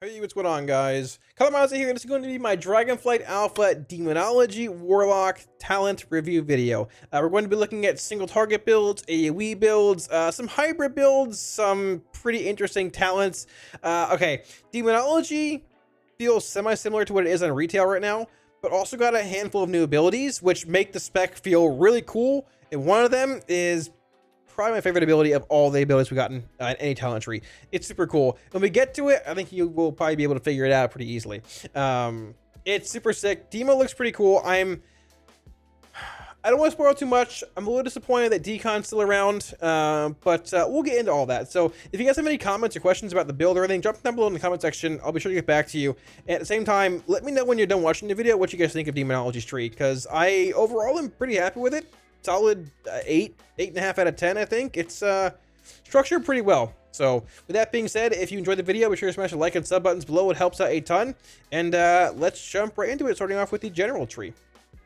Hey, what's going on, guys? Kalamazi here, and this is going to be my Dragonflight Alpha Demonology Warlock Talent review video. We're going to be looking at single target builds, AoE builds, some hybrid builds, some pretty interesting talents. Okay, Demonology feels semi-similar to what it is on retail right now, but also got a handful of new abilities, which make the spec feel really cool, and one of them is probably my favorite ability of all the abilities we've gotten in any talent tree. It's super cool. When we get to it, I think you will probably be able to figure it out pretty easily. It's super sick. Demo looks pretty cool. I don't want to spoil too much. I'm a little disappointed that Decon's still around, but we'll get into all that. So if you guys have any comments or questions about the build or anything, drop them down below in the comment section. I'll be sure to get back to you. And at the same time, let me know when you're done watching the video what you guys think of Demonology's tree, because I overall am pretty happy with it. Solid 8.5 out of 10, I think. It's structured pretty well. So with that being said, if you enjoyed the video, be sure to smash the like and sub buttons below. It helps out a ton. And let's jump right into it, starting off with the general tree.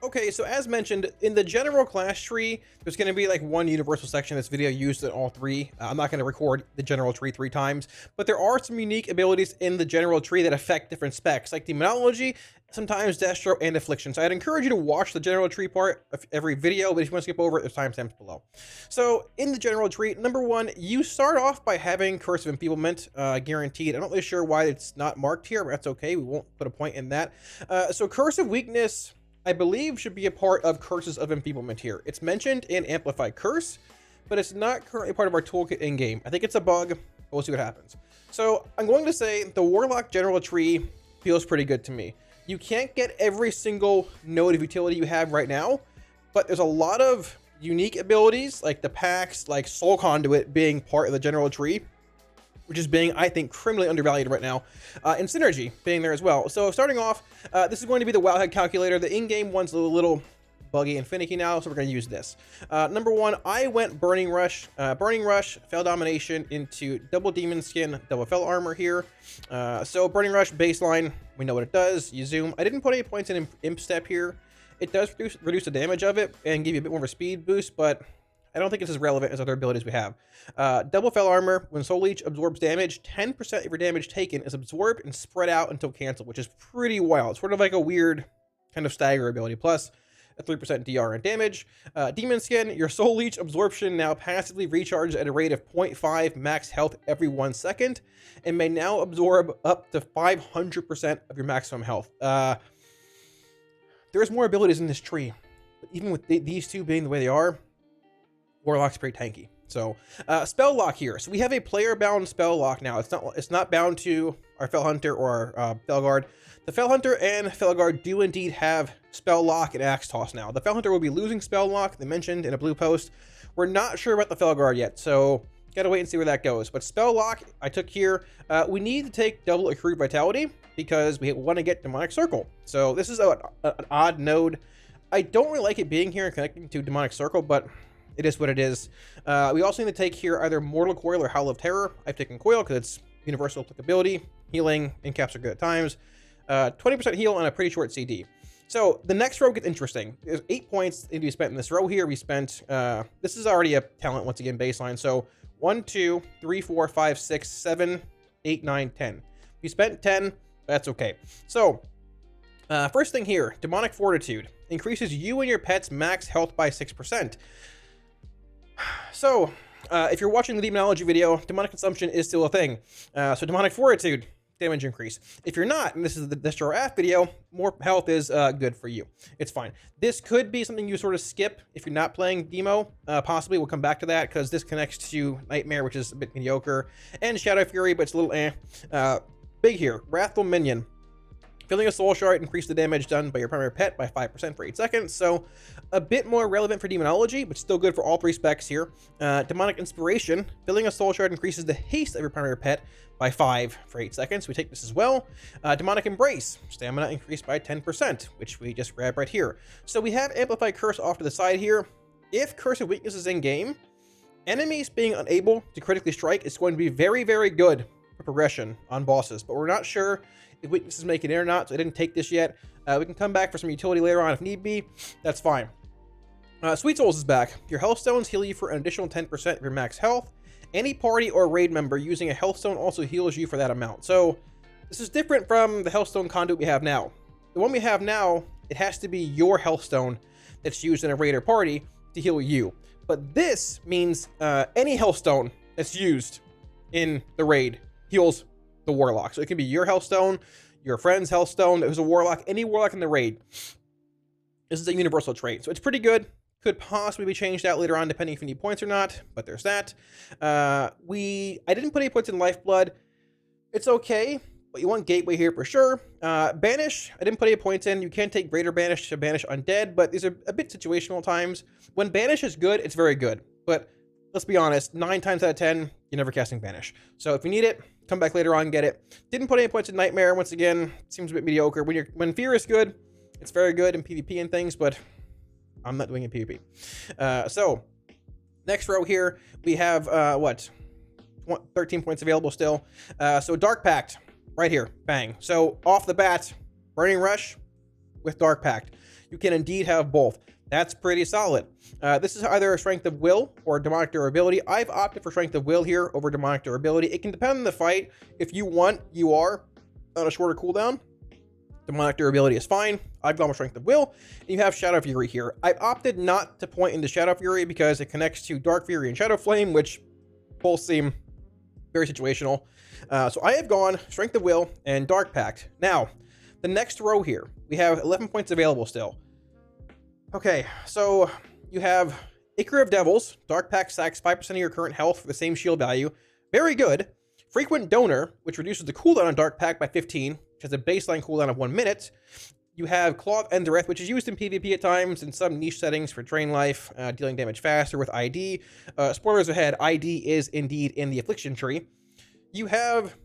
Okay, so as mentioned, in the general class tree, there's going to be like one universal section in this video used in all three. I'm not going to record the general tree 3 times, but there are some unique abilities in the general tree that affect different specs, like Demonology, sometimes Destro, and Affliction. So I'd encourage you to watch the general tree part of every video, but if you want to skip over it, there's timestamps below. So in the general tree, number 1, you start off by having Curse of Enfeeblement guaranteed. I'm not really sure why it's not marked here, but that's okay. We won't put a point in that. So Curse of Weakness, I believe, should be a part of Curses of Enfeeblement here. It's mentioned in Amplified Curse, but it's not currently part of our toolkit in-game. I think it's a bug, but we'll see what happens. So I'm going to say the Warlock general tree feels pretty good to me. You can't get every single node of utility you have right now, but there's a lot of unique abilities, like the packs, like Soul Conduit being part of the general tree, which is being, I think, criminally undervalued right now, and Synergy being there as well. So starting off, this is going to be the Wildhead Calculator. The in-game one's a little buggy and finicky now, so we're going to use this. Number 1, I went Burning Rush, Fell Domination into Double Demon Skin, Double Fell Armor here. So Burning Rush baseline, we know what it does. You zoom. I didn't put any points in Imp Step here. It does reduce the damage of it and give you a bit more of a speed boost, but I don't think it's as relevant as other abilities we have. Double Fell Armor, when Soul Leech absorbs damage, 10% of your damage taken is absorbed and spread out until canceled, which is pretty wild. Sort of like a weird kind of stagger ability. Plus a 3% DR in damage. Demon Skin, your Soul Leech absorption now passively recharges at a rate of 0.5 max health every 1 second, and may now absorb up to 500% of your maximum health. There's more abilities in this tree, but even with these two being the way they are, Warlock's pretty tanky. So spell lock here. So we have a player bound spell lock now. It's not bound to our Fell Hunter or our Felguard. The Fell Hunter and Felguard do indeed have spell lock and axe toss now. The Fell Hunter will be losing spell lock, they mentioned in a blue post. We're not sure about the Felguard yet, so gotta wait and see where that goes. But spell lock I took here. We need to take double accrued vitality because we want to get Demonic Circle. So this is an odd node. I don't really like it being here and connecting to Demonic Circle, but it is what it is. We also need to take here either Mortal Coil or Howl of Terror. I've taken Coil because it's universal applicability. Healing and caps are good at times. 20% heal on a pretty short CD. So the next row gets interesting. There's 8 points to be spent in this row here. We spent, this is already a talent once again baseline. So 1, 2, 3, 4, 5, 6, 7, 8, 9, 10. We spent 10, that's okay. So first thing here, Demonic Fortitude increases you and your pet's max health by 6%. So, if you're watching the Demonology video, demonic consumption is still a thing. So Demonic Fortitude, damage increase. If you're not, and this is the Destro AF video, more health is good for you. It's fine. This could be something you sort of skip if you're not playing Demo. Possibly, we'll come back to that, because this connects to Nightmare, which is a bit mediocre, and Shadow Fury, but it's a little big here. Wrathful Minion. Filling a soul shard increased the damage done by your primary pet by 5% for 8 seconds, so a bit more relevant for Demonology, but still good for all 3 specs here. Demonic Inspiration. Filling a soul shard increases the haste of your primary pet by 5 for 8 seconds. We take this as well. Demonic Embrace. Stamina increased by 10%, which we just grab right here. So we have Amplified Curse off to the side here. If Curse of Weakness is in-game, enemies being unable to critically strike is going to be very, very good for progression on bosses, but we're not sure if weaknesses make it in or not, so I didn't take this yet. We can come back for some utility later on if need be. That's fine. Sweet Souls is back. Your health stones heal you for an additional 10% of your max health. Any party or raid member using a health stone also heals you for that amount. So This is different from the Healthstone conduit we have now. The one we have now, it has to be your Healthstone that's used in a raider party to heal you. But this means any Healthstone that's used in the raid heals the Warlock. So it can be your Healthstone, your friend's Healthstone who's a Warlock, any Warlock in the raid. This is a universal trait, so it's pretty good. Could possibly be changed out later on depending if you need points or not, but there's that. I didn't put any points in Lifeblood. It's okay, but you want Gateway here for sure. Banish, I didn't put any points in. You can take Greater Banish to banish undead, but these are a bit situational at times. When Banish is good, it's very good. But let's be honest, 9 times out of 10, you're never casting Banish. So if you need it, come back later on and get it. Didn't put any points in Nightmare. Once again, seems a bit mediocre. When Fear is good, it's very good in PvP and things, but I'm not doing it in PvP. So next row here, we have 13 points available still. So Dark Pact right here, bang. So off the bat, Burning Rush with Dark Pact. You can indeed have both. That's pretty solid. This is either a Strength of Will or Demonic Durability. I've opted for Strength of Will here over Demonic Durability. It can depend on the fight. If you want, you are on a shorter cooldown. Demonic Durability is fine. I've gone with Strength of Will. And you have Shadow Fury here. I've opted not to point into Shadow Fury because it connects to Dark Fury and Shadow Flame, which both seem very situational. So I have gone Strength of Will and Dark Pact. Now, the next row here, we have 11 points available still. Okay, so you have Ichor of Devils. Dark Pact sacks 5% of your current health for the same shield value. Very good. Frequent Donor, which reduces the cooldown on Dark Pact by 15, which has a baseline cooldown of 1 minute. You have Claw of Endereth, which is used in PvP at times in some niche settings for drain life, dealing damage faster with ID. Spoilers ahead, ID is indeed in the Affliction tree. You have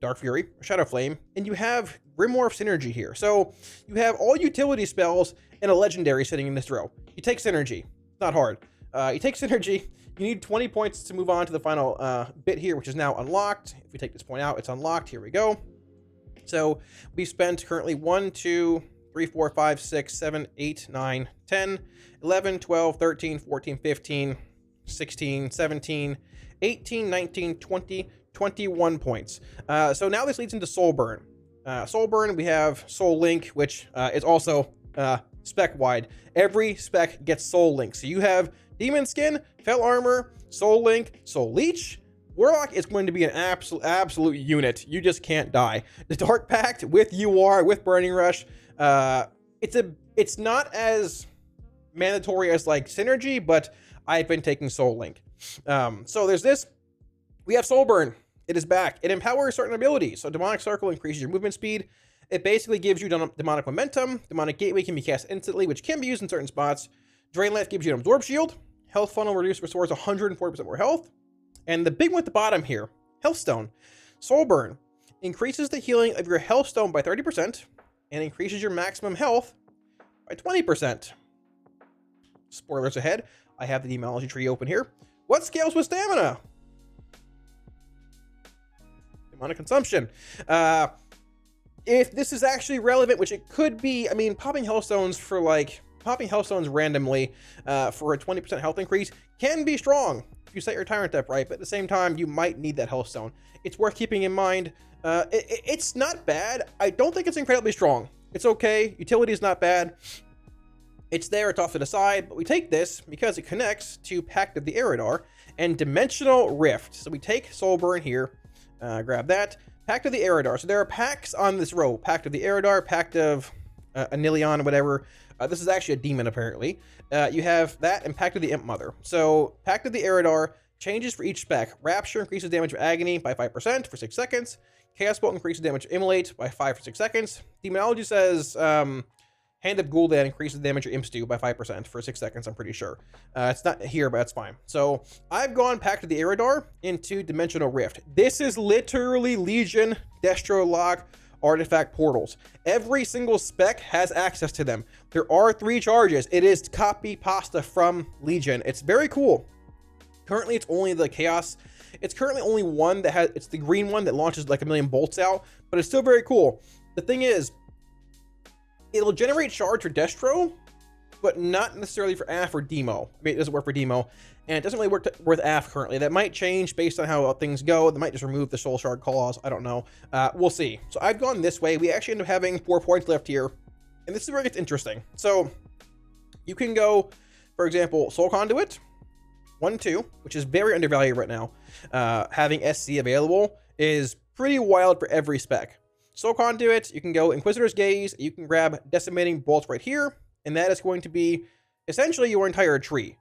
Dark Fury, Shadow Flame, and you have Grimoire Synergy here. So you have all utility spells and a legendary sitting in this row. You take Synergy, not hard. You take Synergy, you need 20 points to move on to the final bit here, which is now unlocked. If we take this point out, it's unlocked. Here we go. So we've spent currently 1, 2, 3, 4, 5, 6, 7, 8, 9, 10, 11, 12, 13, 14, 15, 16, 17, 18, 19, 20, 21 points. So now this leads into Soul Burn. Soul Burn, we have Soul Link, which is also spec-wide. Every spec gets Soul Link. So you have Demon Skin, Fel Armor, Soul Link, Soul Leech. Warlock is going to be an absolute unit. You just can't die. The Dark Pact with UR, with Burning Rush, it's not as mandatory as like Synergy, but I've been taking Soul Link. So there's this. We have Soul Burn. It is back. It empowers certain abilities. So Demonic Circle increases your movement speed. It basically gives you Demonic Momentum. Demonic Gateway can be cast instantly, which can be used in certain spots. Drain Life gives you an Absorb Shield. Health Funnel restores 140% more health. And the big one at the bottom here, Healthstone. Soul Burn increases the healing of your Healthstone by 30% and increases your maximum health by 20%. Spoilers ahead. I have the Demonology tree open here. What scales with stamina? Demonic Consumption. If this is actually relevant, which it could be, I mean, popping Healthstones randomly for a 20% health increase can be strong if you set your Tyrant up right, but at the same time, you might need that Healthstone. It's worth keeping in mind. It's not bad. I don't think it's incredibly strong. It's okay. Utility is not bad. It's there. It's off to the side, but we take this because it connects to Pact of the Eridar and Dimensional Rift. So we take Soul Burn here. Grab that. Pact of the Eridar. So there are pacts on this row. Pact of the Eridar, Pact of Anilion, whatever. This is actually a demon, apparently. You have that and Pact of the Imp Mother. So Pact of the Eridar changes for each spec. Rapture increases damage of Agony by 5% for 6 seconds. Chaos Bolt increases damage of Immolate by 5 for 6 seconds. Demonology says Hand of Gul'dan increases damage of Imp Stew by 5% for 6 seconds, I'm pretty sure. It's not here, but that's fine. So I've gone Pact of the Eridar into Dimensional Rift. This is literally Legion, Destro Lock, Artifact portals. Every single spec has access to them. There are 3 charges. It is copy pasta from Legion. It's very cool. Currently, it's only the Chaos. It's currently only one that has, it's the green one that launches like 1,000,000 bolts out, but it's still very cool. The thing is, it'll generate shards for Destro, but not necessarily for Demo. I mean, it doesn't work for Demo. and it doesn't really work with AF currently. That might change based on how things go. They might just remove the Soul Shard clause. I don't know. We'll see. So I've gone this way. We actually end up having 4 points left here, and this is where it gets interesting. So you can go, for example, Soul Conduit 1-2, which is very undervalued right now. Having SC available is pretty wild for every spec. Soul Conduit, you can go Inquisitor's Gaze. You can grab Decimating Bolts right here, and that is going to be essentially your entire tree.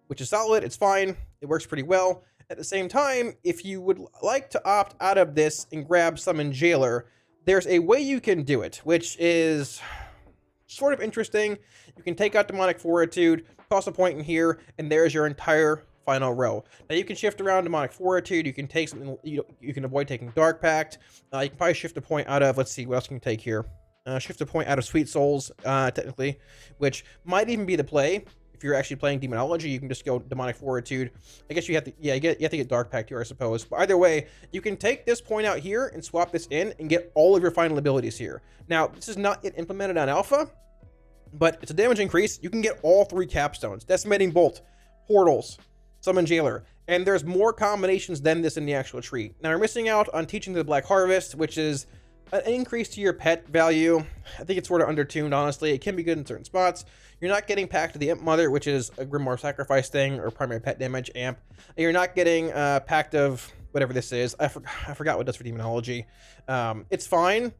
Which is solid, it's fine, it works pretty well. At the same time, if you would like to opt out of this and grab Summon Jailer, there's a way you can do it, which is sort of interesting. You can take out Demonic Fortitude, toss a point in here, and there's your entire final row. Now you can shift around Demonic Fortitude, you can take something, you can avoid taking Dark Pact, you can probably shift a point out of, let's see, what else can you take here? Shift a point out of Sweet Souls, technically, which might even be the play. If you're actually playing Demonology, you can just go Demonic Fortitude. I guess you have to, yeah, you have to get Dark Pact here, I suppose. But either way, you can take this point out here and swap this in and get all of your final abilities here. Now, this is not yet implemented on Alpha, but it's a damage increase. You can get all 3 capstones: Decimating Bolt, Portals, Summon Jailer, and there's more combinations than this in the actual tree. Now, you're missing out on Teaching the Black Harvest, which is an increase to your pet value. I think it's sort of undertuned, honestly. It can be good in certain spots. You're not getting Pact of the Imp Mother, which is a Grimoire Sacrifice thing, or primary pet damage amp. And you're not getting Pact of whatever this is. I forgot what it does for Demonology. It's fine.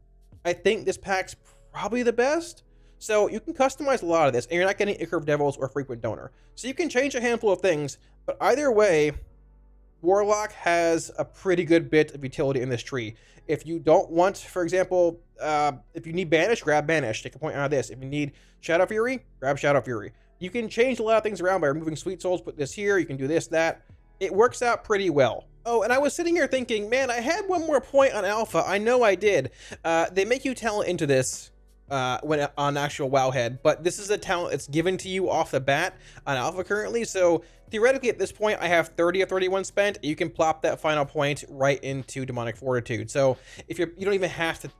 I think this pack's probably the best. So you can customize a lot of this, and you're not getting Ichor of Devils or Frequent Donor. So you can change a handful of things, but either way, Warlock has a pretty good bit of utility in this tree. If you don't want, for example, if you need Banish, grab Banish. Take a point out of this. If you need Shadow Fury, grab Shadow Fury. You can change a lot of things around by removing Sweet Souls, put this here, you can do this, that. It works out pretty well. Oh, and I was sitting here thinking, man, I had one more point on Alpha. I know I did. They make you talent into this when on actual Wowhead, but this is a talent that's given to you off the bat on Alpha currently, so theoretically at this point I have 30 or 31 spent. You can plop that final point right into Demonic Fortitude. So if you don't even have to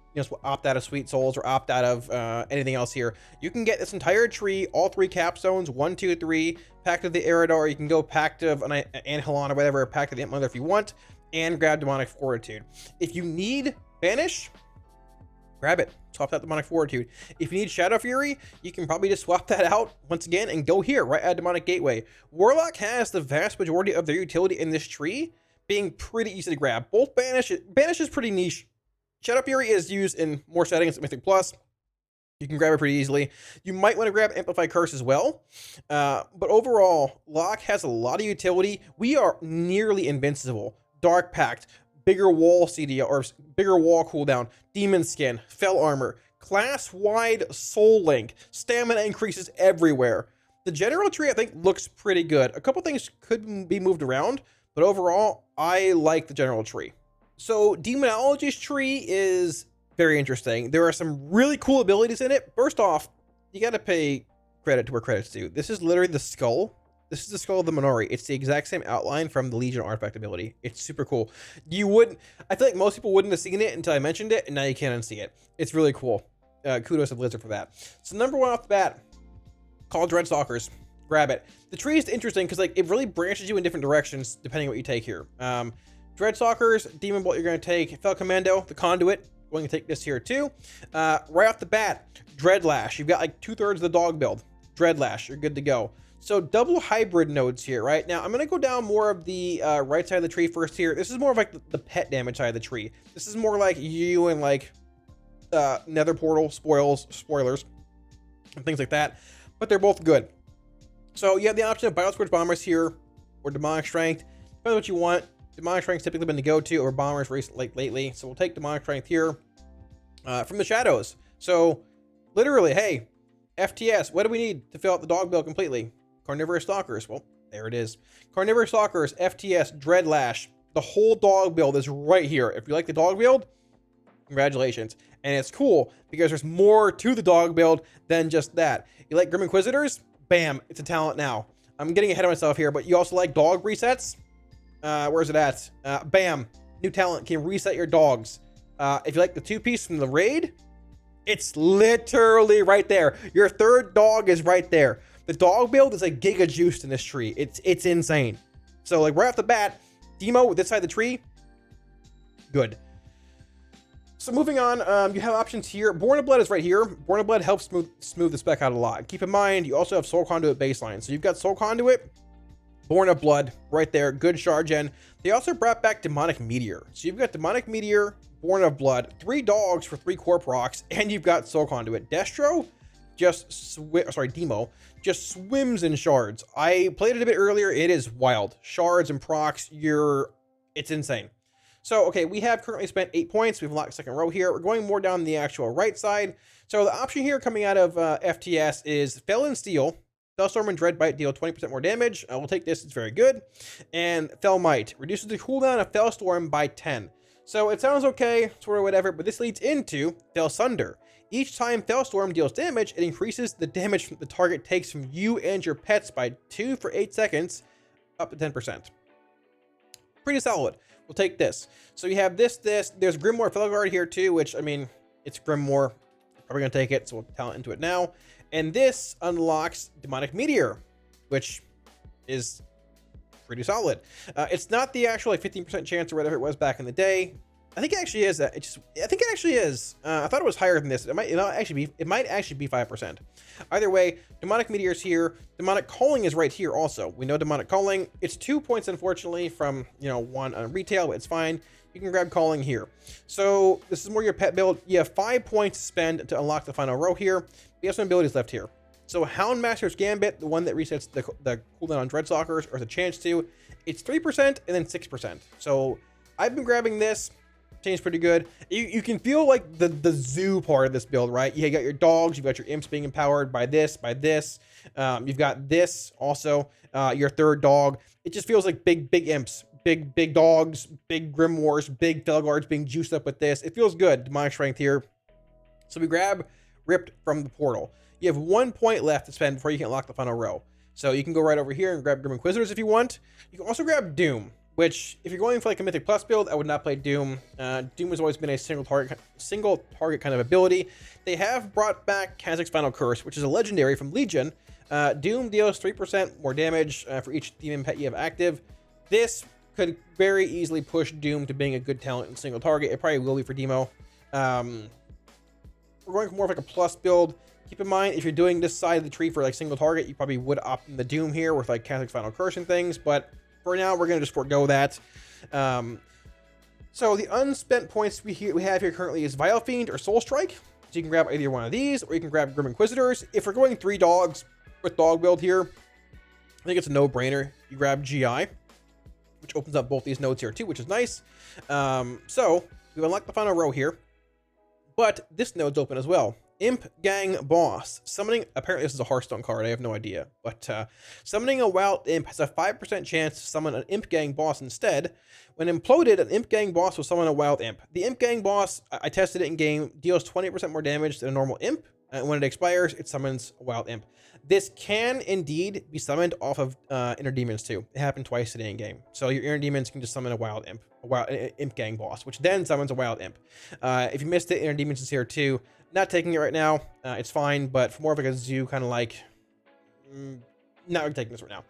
opt out of Sweet Souls or opt out of anything else here, you can get this entire tree, all 3 capstones, 1, 2, 3, Pact of the Eridar. You can go Pact of Anhelon or whatever, Pact of the Imp Mother if you want, and grab Demonic Fortitude. If you need Banish, grab it, swap out Demonic Fortitude. If you need Shadow Fury, you can probably just swap that out once again and go here, right at Demonic Gateway. Warlock has the vast majority of their utility in this tree being pretty easy to grab. Both Banish is pretty niche. Shadow Fury is used in more settings at Mythic Plus. You can grab it pretty easily. You might want to grab Amplify Curse as well. But overall, Lock has a lot of utility. We are nearly invincible. Dark Pact, bigger wall CDL, or bigger wall cooldown, Demon Skin, Fell Armor, class-wide Soul Link, stamina increases everywhere. The general tree, I think, looks pretty good. A couple things could be moved around, but overall, I like the general tree. So Demonology's tree is very interesting. There are some really cool abilities in it. First off, you got to pay credit to where credit's due. This is literally the skull. This is the skull of the Minori. It's the exact same outline from the Legion artifact ability. It's super cool. I feel like most people wouldn't have seen it until I mentioned it, and now you can unsee it. It's really cool. Kudos to Blizzard for that. So number 1 off the bat, called Dreadstalkers. Grab it. The tree is interesting because it really branches you in different directions depending on what you take here. Dreadstalkers, Demon Bolt you're going to take. Fell Commando, the Conduit, going to take this here too. Right off the bat, Dreadlash. You've got 2/3 of the dog build. Dreadlash, you're good to go. So double hybrid nodes here, right? Now, I'm going to go down more of the right side of the tree first here. This is more of the pet damage side of the tree. This is more like you and Nether Portal, spoilers, and things like that. But they're both good. So you have the option of Bioscourge Bombers here, or Demonic Strength. Depends what you want. Demonic Strength's typically been the go-to over Bombers lately. So we'll take Demonic Strength here from the shadows. So literally, hey, FTS, what do we need to fill out the dog build completely? Carnivorous Stalkers. Well, there it is. Carnivorous Stalkers, FTS, Dreadlash. The whole dog build is right here. If you like the dog build, congratulations. And it's cool because there's more to the dog build than just that. You like Grim Inquisitors? Bam, it's a talent now. I'm getting ahead of myself here, but you also like dog resets? Where's it at? Bam, new talent, can reset your dogs. If you like the 2-piece from the raid, it's literally right there. Your 3rd dog is right there. The dog build is like giga juiced in this tree. It's insane. So like right off the bat, Demo with this side of the tree, good. So moving on, you have options here. Born of Blood is right here. Born of Blood helps smooth the spec out a lot. Keep in mind, you also have Soul Conduit baseline. So you've got Soul Conduit, Born of Blood right there, good char gen. They also brought back Demonic Meteor. So you've got Demonic Meteor, Born of Blood, 3 dogs for 3 core procs, and you've got Soul Conduit. Destro Demo just swims in shards. I played it a bit earlier. It is wild. Shards and procs, it's insane. So, okay, we have currently spent 8 points. We've unlocked second row here. We're going more down the actual right side. So the option here coming out of FTS is Fell and Steel. Fellstorm and Dreadbite deal 20% more damage. We'll take this. It's very good. And Fell Might reduces the cooldown of Fellstorm by 10. So it sounds okay, sort of whatever, but this leads into Fell Sunder. Each time Fellstorm deals damage, it increases the damage the target takes from you and your pets by 2 for 8 seconds, up to 10%. Pretty solid. We'll take this. So you have this. There's Grimoire Felguard here too, which, I mean, it's Grimoire. Probably going to take it, so we'll talent into it now. And this unlocks Demonic Meteor, which is pretty solid. It's not the actual like 15% chance or whatever it was back in the day. I think it actually is. I think it actually is. I thought it was higher than this. It might actually be 5%. Either way, Demonic Meteor is here. Demonic Calling is right here also. We know Demonic Calling. It's 2 points, unfortunately, from 1 on retail, but it's fine. You can grab Calling here. So this is more your pet build. You have 5 points to spend to unlock the final row here. We have some abilities left here. So Houndmaster's Gambit, the one that resets the cooldown on Dreadstalkers, or the chance to, it's 3% and then 6%. So I've been grabbing this. Seems pretty good. You can feel like the zoo part of this build, right? You got your dogs, you've got your imps being empowered by this. You've got this also, your third dog. It just feels like big imps, big dogs, big grimoires, big Felguards being juiced up with this. It feels good. Demonic Strength here. So we grab Ripped from the portal. You have 1 point left to spend before you can unlock the final row. So you can go right over here and grab Grim Inquisitors if you want. You can also grab Doom, which, if you're going for like a Mythic Plus build, I would not play Doom. Doom has always been a single target kind of ability. They have brought back Kazzak's Final Curse, which is a legendary from Legion. Doom deals 3% more damage for each demon pet you have active. This could very easily push Doom to being a good talent in single target. It probably will be for Demo. We're going for more of like a plus build. Keep in mind, if you're doing this side of the tree for like single target, you probably would opt in the Doom here with like Kazzak's Final Curse and things, but for now, we're going to just forego that. So the unspent points we have here currently is Vile Fiend or Soul Strike. So you can grab either one of these, or you can grab Grim Inquisitors. If we're going 3 dogs with dog build here, I think it's a no-brainer. You grab GI, which opens up both these nodes here too, which is nice. So we've unlocked the final row here, but this node's open as well. Imp Gang Boss. Summoning, apparently this is a Hearthstone card, I have no idea. But summoning a wild imp has a 5% chance to summon an Imp Gang Boss instead. When imploded, an Imp Gang Boss will summon a wild imp. The Imp Gang Boss, I tested it in game, deals 20% more damage than a normal imp. And when it expires, it summons a wild imp. This can indeed be summoned off of Inner Demons too. It happened twice today in game. So your Inner Demons can just summon a wild imp, Imp Gang Boss, which then summons a wild imp. If you missed it, Inner Demons is here too. Not taking it right now. It's fine, but for more of like a zoo kind of like, not really taking this right now.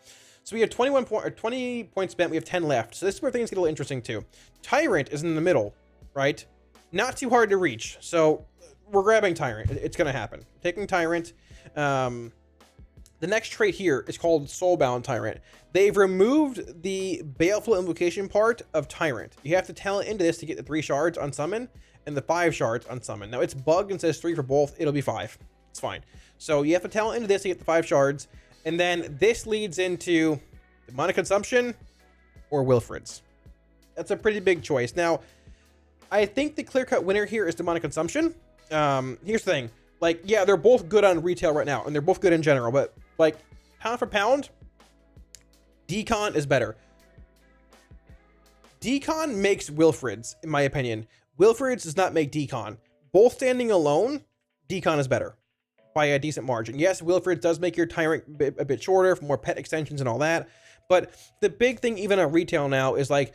So we have 20 points spent. We have 10 left. So this is where things get a little interesting too. Tyrant is in the middle, right? Not too hard to reach. So we're grabbing Tyrant. It's going to happen. Taking Tyrant. The next trait here is called Soulbound Tyrant. They've removed the Baleful Invocation part of Tyrant. You have to talent into this to get the 3 shards on summon and the 5 shards on summon. Now it's bugged and says 3 for both. It'll be 5. It's fine. So you have to talent into this to get the 5 shards. And then this leads into Demonic Consumption or Wilfred's. That's a pretty big choice. Now, I think the clear-cut winner here is Demonic Consumption. Here's the thing. Like, yeah, they're both good on retail right now, and they're both good in general, but like pound for pound, Decon is better. Decon makes Wilfred's, in my opinion. Wilfred's does not make Decon. Both standing alone, Decon is better by a decent margin. Yes, Wilfred's does make your Tyrant a bit shorter for more pet extensions and all that, but the big thing even on retail now is like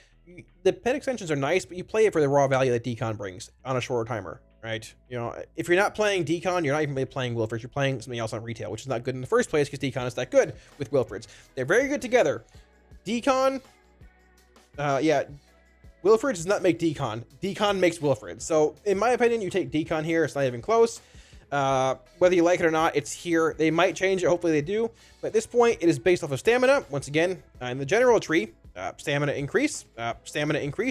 the pet extensions are nice, but you play it for the raw value that Decon brings on a shorter timer. right? You know, if you're not playing Decon, you're not even really playing Wilfrids. You're playing something else on retail, which is not good in the first place because Decon is that good with Wilfrids. They're very good together. Decon, yeah, Wilfrids does not make Decon. Decon makes Wilfrids. So in my opinion, you take Decon here. It's not even close. Whether you like it or not, it's here. They might change it. Hopefully they do. But at this point, it is based off of stamina. Once again, in the general tree, stamina increase.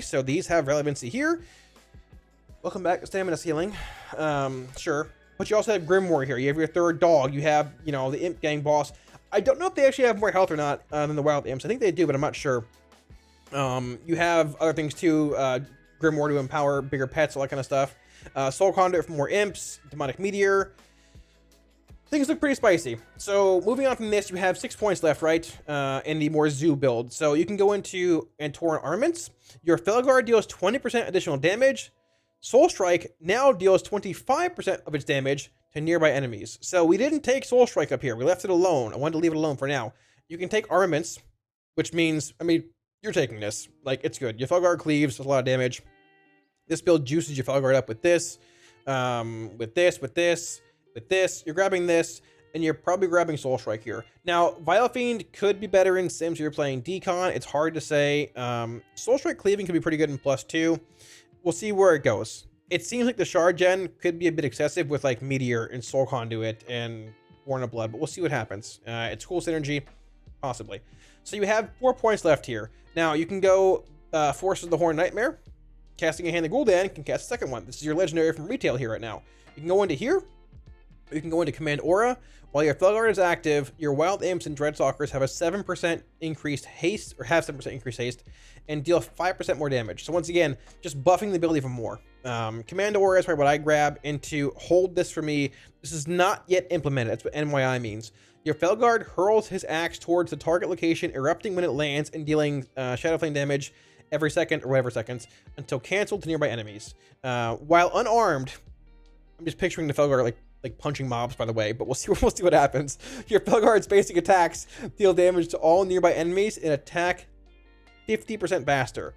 So these have relevancy here. Welcome back to stamina ceiling. Sure. But you also have Grimoire here. You have your third dog. You have, you know, the Imp Gang boss. I don't know if they actually have more health or not than the Wild Imps. I think they do, but I'm not sure. You have other things too. Grimoire to empower bigger pets, all that kind of stuff. Soul Conduit for more imps. Demonic Meteor. Things look pretty spicy. So moving on from this, you have 6 points left, right? In the more zoo build. So you can go into Antoran Armaments. Your Felguard deals 20% additional damage. Soul Strike now deals 25% of its damage to nearby enemies. So we didn't take Soul Strike up here. We left it alone. I wanted to leave it alone for now. You can take Armaments, which means, I mean, you're taking this. Like, it's good. Your Felguard cleaves, does a lot of damage. This build juices your Felguard up with this, with this. You're grabbing this, and you're probably grabbing Soul Strike here. Now, Vile Fiend could be better in Sims if you're playing Decon. It's hard to say. Soul Strike cleaving could be pretty good in +2. We'll see where it goes. It seems like the Shard gen could be a bit excessive with like Meteor and Soul Conduit and Born of Blood, but we'll see what happens. It's cool synergy, possibly. So you have 4 points left here. Now you can go Forces of the Horn Nightmare. Casting a Hand of Gul'dan can cast a second one. This is your legendary from retail here right now. You can go into here. You can go into Command Aura. While your Felguard is active, your Wild Imps and Dreadstalkers have a 7% increased haste, or have 7% increased haste, and deal 5% more damage. So once again, just buffing the ability for more. Command Aura is probably what I grab into hold this for me. This is not yet implemented. That's what NYI means. Your Felguard hurls his axe towards the target location, erupting when it lands and dealing Shadow Flame damage every second or whatever seconds until canceled to nearby enemies. While unarmed, I'm just picturing the Felguard like punching mobs, by the way, but we'll see what happens. Your Felguard's basic attacks deal damage to all nearby enemies and attack 50% faster.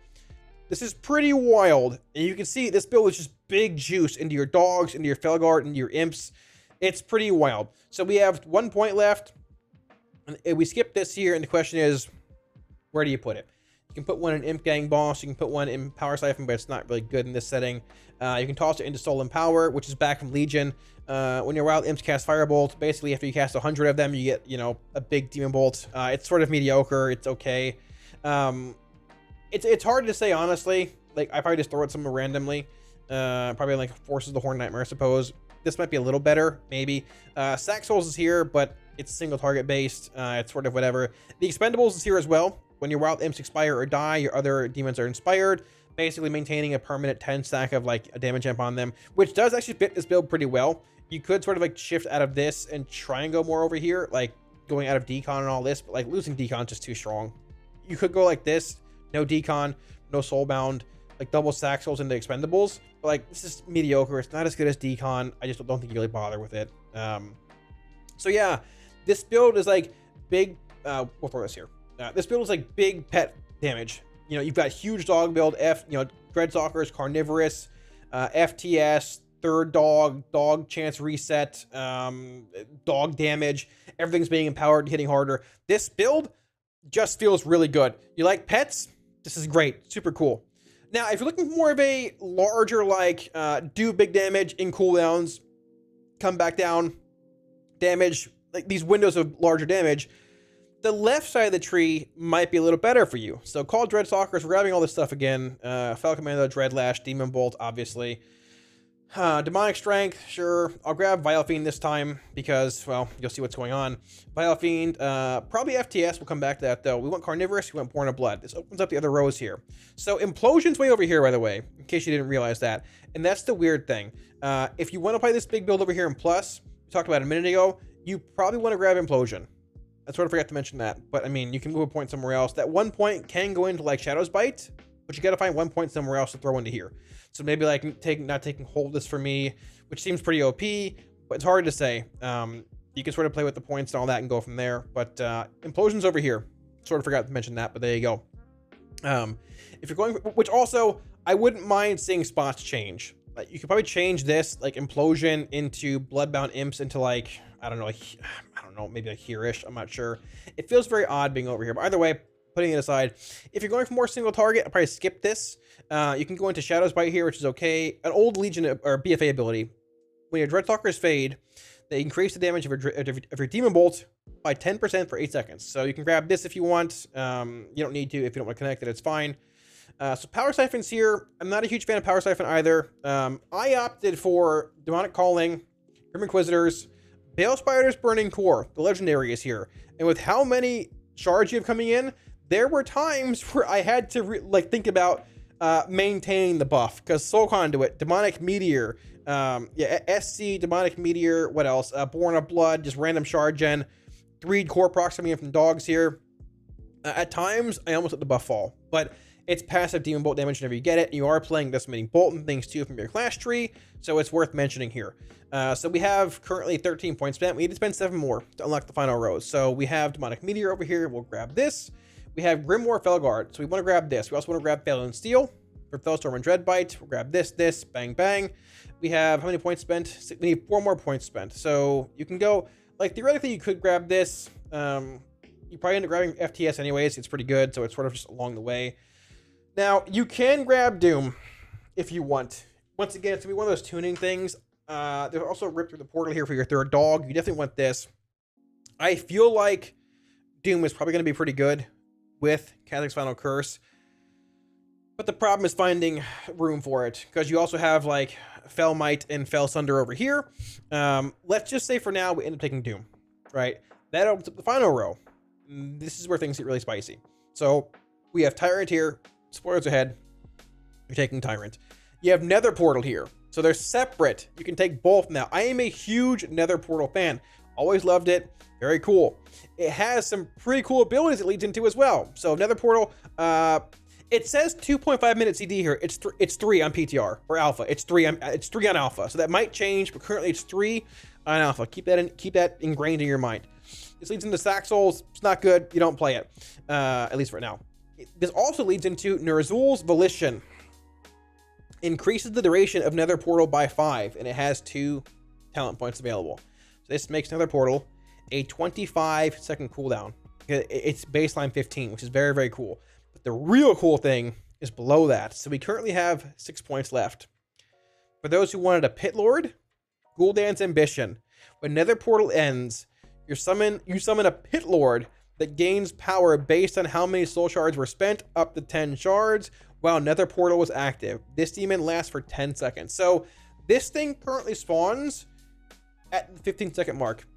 This is pretty wild, and you can see this build is just big juice into your dogs, into your Felguard, into your imps. It's pretty wild. So we have 1 point left, and we skip this here, and the question is, where do you put it? You can put one in Imp Gang Boss, you can put one in Power Siphon, but it's not really good in this setting. You can toss it into Soul and Power, which is back from Legion. When your Wild Imps cast Firebolt, basically after you cast 100 of them, you get, you know, a big Demon Bolt. It's sort of mediocre. It's okay. It's hard to say, honestly. Like, I probably just throw it somewhere randomly. Probably like Forces of the Horn Nightmare, I suppose. This might be a little better, maybe. Sack Souls is here, but it's single target based. It's sort of whatever. The Expendables is here as well. When your Wild Imps expire or die, your other demons are inspired, basically maintaining a permanent 10 stack of like a damage amp on them, which does actually fit this build pretty well. You could sort of like shift out of this and try and go more over here, like going out of Decon and all this, but like losing Decon is just too strong. You could go like this, no Decon, no Soulbound, like double Sack Souls into Expendables, but like this is mediocre. It's not as good as Decon. I just don't think you really bother with it. So yeah, this build is like big, we'll throw this here. This build is like big pet damage. You know, you've got huge dog build, Dreadstalkers, Carnivorous, FTS, third dog chance reset, dog damage, everything's being empowered, hitting harder. This build just feels really good. You like pets? This is great, super cool. Now, if you're looking for more of a larger, like, do big damage in cooldowns, come back down, damage, like these windows of larger damage, the left side of the tree might be a little better for you. So call Dreadstalkers, we're grabbing all this stuff again. Fel Commando, Dreadlash, Demon Bolt, obviously. Demonic Strength, sure. I'll grab Vile Fiend this time because, well, you'll see what's going on. Vile Fiend, probably FTS, we'll come back to that though. We want Carnivorous, we want Born of Blood. This opens up the other rows here. So Implosion's way over here, by the way, in case you didn't realize that. And that's the weird thing. If you want to play this big build over here in Plus, we talked about it a minute ago, you probably want to grab Implosion. I sort of forgot to mention that, but I mean, you can move a point somewhere else. That 1 point can go into like Shadow's Bite, but you got to find 1 point somewhere else to throw into here. So maybe like not taking hold this for me, which seems pretty OP, but it's hard to say. You can sort of play with the points and all that and go from there. But Implosion's over here. Sort of forgot to mention that, but there you go. If you're going, which also I wouldn't mind seeing spots change. Like, you could probably change this like implosion into bloodbound imps into like, I don't know, I don't know, maybe like here-ish. I'm not sure. It feels very odd being over here, but either way, putting it aside, if you're going for more single target, I'll probably skip this. You can go into Shadow's Bite here, which is okay. An old Legion or BFA ability. When your Dreadstalkers fade, they increase the damage of your Demon Bolt by 10% for 8 seconds. So you can grab this if you want. You don't need to if you don't want to connect it. It's fine. So Power Siphons here. I'm not a huge fan of Power Siphon either. I opted for Demonic Calling, Grim Inquisitors, Bale Spider's Burning Core. The Legendary is here. And with how many shards you have coming in, there were times where I had to think about maintaining the buff. Because Soul Conduit, Demonic Meteor, SC, Demonic Meteor, what else? Born of Blood, just random shard gen. 3 core procs coming in from dogs here. At times, I almost let the buff fall. But it's passive Demon Bolt damage whenever you get it. And you are playing Decimating Bolt and things too from your class tree. So it's worth mentioning here. So we have currently 13 points spent. We need to spend 7 more to unlock the final rows. So we have Demonic Meteor over here. We'll grab this. We have Grimoire Felguard. So we want to grab this. We also want to grab Fail and Steel for Fellstorm and Dreadbite. We'll grab this, bang, bang. We have how many points spent? We need 4 more points spent. So you can go, like, theoretically, you could grab this. You probably end up grabbing FTS anyways. It's pretty good. So it's sort of just along the way. Now, you can grab Doom if you want. Once again, it's going to be one of those tuning things. There's also a Rip Through the Portal here for your 3rd dog. You definitely want this. I feel like Doom is probably going to be pretty good with Kazac's Final Curse. But the problem is finding room for it. Because you also have, like, Fell Might and Fell Sunder over here. Let's just say for now, we end up taking Doom. Right? That opens up the final row. This is where things get really spicy. So, we have Tyrant here. Spoilers ahead. You're taking Tyrant. You have Nether Portal here. So they're separate. You can take both now. I am a huge Nether Portal fan. Always loved it. Very cool. It has some pretty cool abilities it leads into as well. So Nether Portal, it says 2.5 minute CD here. It's 3 on PTR or Alpha. It's 3 on Alpha. So that might change, but currently it's 3 on Alpha. Keep that ingrained in your mind. This leads into Sack Souls. It's not good. You don't play it, at least right now. This also leads into Nerzul's Volition. Increases the duration of Nether Portal by 5, and it has 2 talent points available. So this makes Nether Portal a 25-second cooldown. It's baseline 15, which is very, very cool. But the real cool thing is below that. So we currently have 6 points left. For those who wanted a Pit Lord, Gul'dan's Ambition. When Nether Portal ends, you summon a Pit Lord that gains power based on how many soul shards were spent, up to 10 shards, while Nether Portal was active. This demon lasts for 10 seconds. So this thing currently spawns at the 15-second mark.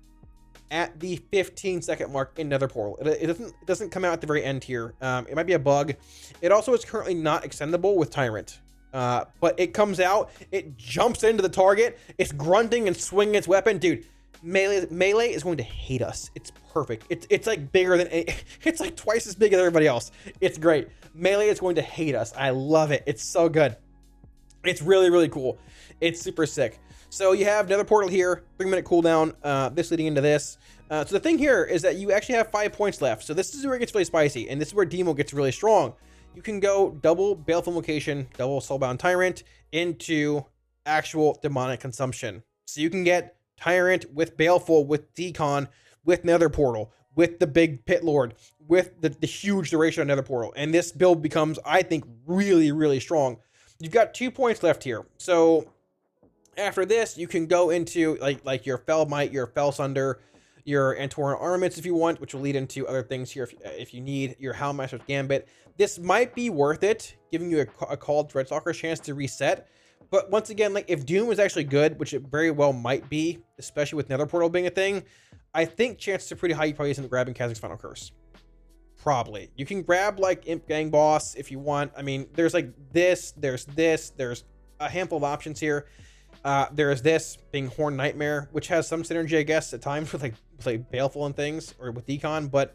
At the 15-second mark in Nether Portal. It doesn't come out at the very end here. It might be a bug. It also is currently not extendable with Tyrant. But it comes out, it jumps into the target, it's grunting and swinging its weapon. Dude, melee is going to hate us. It's perfect. It's like bigger than it's like twice as big as everybody else. It's great. Melee is going to hate us. I love it. It's so good. It's really, really cool. It's super sick. So you have Nether Portal here, 3-minute cooldown, this leading into this. So the thing here is that you actually have 5 points left. So this is where it gets really spicy, and this is where Demo gets really strong. You can go double Baleful Invocation, double Soulbound Tyrant into actual demonic consumption. So you can get Tyrant with Baleful, with Decon, with Nether Portal, with the big Pit Lord, with the huge duration of Nether Portal. And this build becomes, I think, really, really strong. You've got 2 points left here. So after this, you can go into like your Fell Might, your Fell Sunder, your Antoran Armaments if you want, which will lead into other things here if you need, your Howlmaster's Gambit. This might be worth it, giving you a Called Dreadstalker's chance to reset. But once again, like if Doom is actually good, which it very well might be, especially with Nether Portal being a thing, I think chances are pretty high you probably end up grabbing Kazac's Final Curse. Probably. You can grab like Imp Gang Boss if you want. I mean, there's like there's a handful of options here. There is this being Horn Nightmare, which has some synergy, I guess, at times with like Baleful and things, or with Decon. But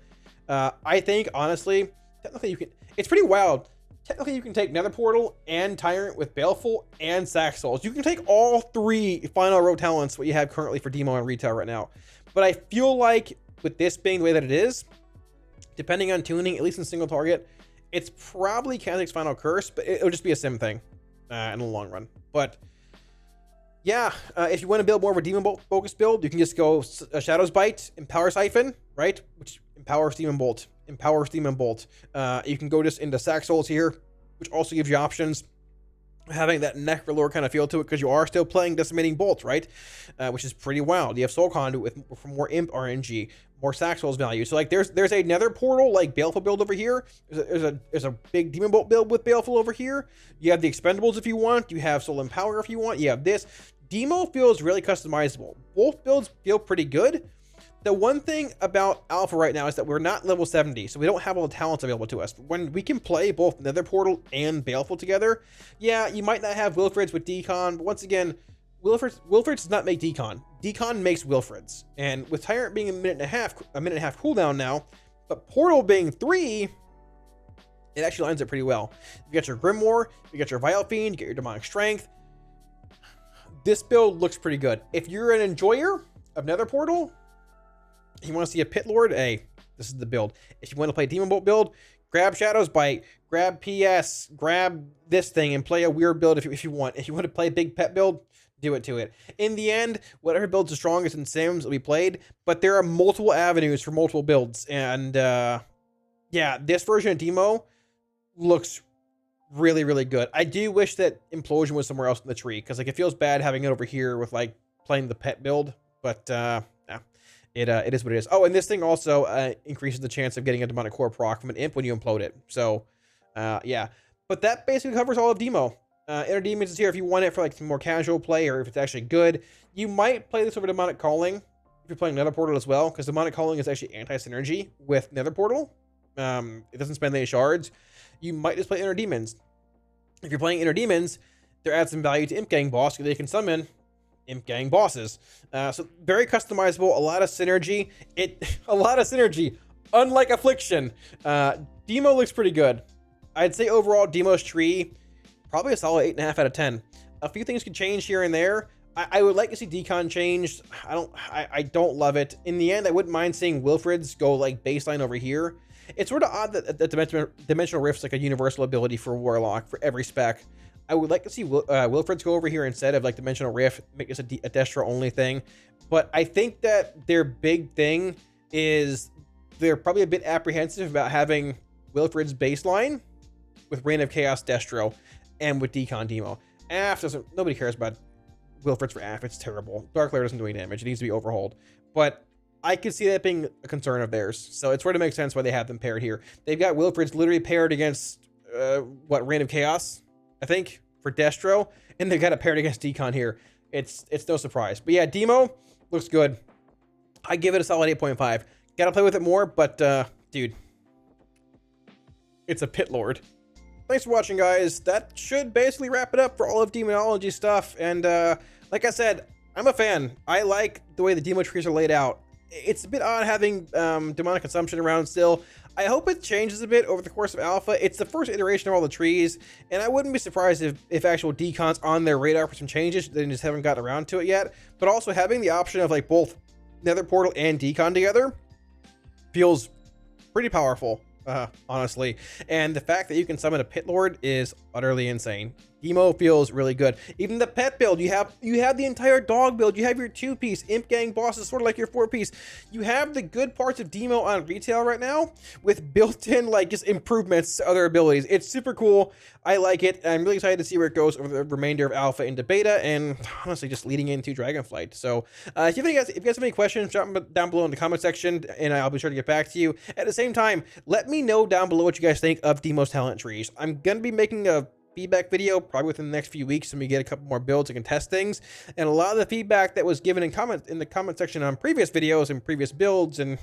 I think honestly, technically you can. It's pretty wild. Technically, you can take Nether Portal and Tyrant with Baleful and Sack Souls. You can take all 3 final row talents, what you have currently for Demo and retail right now. But I feel like with this being the way that it is, depending on tuning, at least in single target, it's probably Kazac's Final Curse, but it'll just be a sim thing in the long run. But Yeah, if you want to build more of a demon bolt focus build, you can just go Shadow's Bite, Empower Siphon, right? Which empowers Demon Bolt. You can go just into Sack Souls here, which also gives you options, having that Necrolore kind of feel to it, because you are still playing Decimating Bolt, right? Which is pretty wild. You have Soul Conduit for more Imp RNG, more Sack Souls value. So like there's a Nether Portal like Baleful build over here. There's a big Demon Bolt build with Baleful over here. You have the Expendables if you want. You have Soul Empower if you want. You have this. Demo feels really customizable. Both builds feel pretty good. The one thing about Alpha right now is that we're not level 70, so we don't have all the talents available to us. When we can play both Nether Portal and Baleful together, yeah, you might not have Wilfrids with Decon, but once again, Wilfrids does not make Decon. Decon makes Wilfrids. And with Tyrant being a minute and a half cooldown now, but Portal being 3, it actually lines up pretty well. You got your Grimoire, you got your Vile Fiend, you get your Demonic Strength. This build looks pretty good. If you're an enjoyer of Nether Portal, you want to see a Pit Lord, hey, this is the build. If you want to play Demon Bolt build, grab Shadow's Bite, grab PS, grab this thing, and play a weird build if you want. If you want to play a big pet build, do it to it. In the end, whatever build's the strongest in Sims will be played, but there are multiple avenues for multiple builds. And yeah, this version of Demo looks really, really good. I do wish that Implosion was somewhere else in the tree, because like it feels bad having it over here with like playing the pet build, but yeah. It is what it is. Oh, and this thing also increases the chance of getting a Demonic Core proc from an Imp when you implode it. So, yeah. But that basically covers all of Demo. Inner Demons is here if you want it for like some more casual play, or if it's actually good. You might play this over Demonic Calling if you're playing Nether Portal as well, because Demonic Calling is actually anti-synergy with Nether Portal. It doesn't spend any shards. You might just play Inner Demons. If you're playing Inner Demons, there adds some value to Imp Gang Boss, because they can summon Imp Gang bosses. So very customizable, a lot of synergy. Unlike Affliction. Demo looks pretty good. I'd say overall, Demo's tree, probably a solid 8.5 out of 10. A few things could change here and there. I would like to see Decon changed. I don't love it. In the end, I wouldn't mind seeing Wilfrids go like baseline over here. It's sort of odd that Dimensional Rift's like a universal ability for Warlock for every spec. I would like to see Wilfrids go over here instead of like Dimensional Rift, make this a Destro only thing. But I think that their big thing is they're probably a bit apprehensive about having Wilfrids baseline with Reign of Chaos Destro and with Decon Demo. AF doesn't, nobody cares about Wilfrids for AF, it's terrible. Dark Lair doesn't do any damage, it needs to be overhauled. But I could see that being a concern of theirs. So it sort of makes sense why they have them paired here. They've got Wilfrids literally paired against, Reign of Chaos? I think, for Destro, and they've got it paired against Decon here. It's no surprise. But yeah, Demo looks good. I give it a solid 8.5. Gotta play with it more, but dude, it's a Pit Lord. Thanks for watching, guys. That should basically wrap it up for all of Demonology stuff. And like I said, I'm a fan. I like the way the Demo trees are laid out. It's a bit odd having demonic consumption around still. I hope it changes a bit over the course of Alpha. It's the first iteration of all the trees, and I wouldn't be surprised if actual Decon's on their radar for some changes. They just haven't gotten around to it yet. But also having the option of like both Nether Portal and Decon together feels pretty powerful, honestly. And the fact that you can summon a Pit Lord is utterly insane. Demo feels really good. Even the pet build, you have the entire dog build. You have your 2-piece Imp Gang bosses, sort of like your 4-piece. You have the good parts of Demo on retail right now with built-in like just improvements to other abilities. It's super cool. I like it. I'm really excited to see where it goes over the remainder of Alpha into Beta, and honestly just leading into Dragonflight. So if you guys have any questions, drop them down below in the comment section, and I'll be sure to get back to you. At the same time, let me know down below what you guys think of Demo's talent trees. I'm gonna be making a feedback video probably within the next few weeks, and we get a couple more builds and can test things. And a lot of the feedback that was given in the comment section on previous videos and previous builds and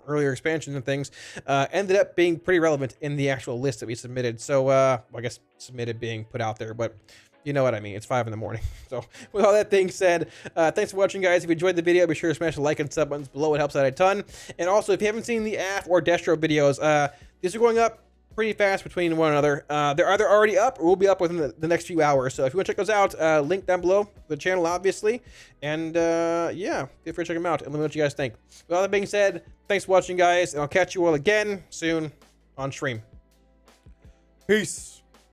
earlier expansions and things ended up being pretty relevant in the actual list that we submitted. So well, I guess submitted being put out there, but you know what I mean. It's 5 in the morning. So with all that being said, thanks for watching, guys. If you enjoyed the video, be sure to smash the like and sub buttons below. It helps out a ton. And also, if you haven't seen the AF or Destro videos, these are going up pretty fast between one another. They're either already up or will be up within the next few hours. So if you want to check those out, link down below, the channel obviously. And yeah, feel free to check them out and let me know what you guys think. With all that being said, thanks for watching, guys, and I'll catch you all again soon on stream. Peace.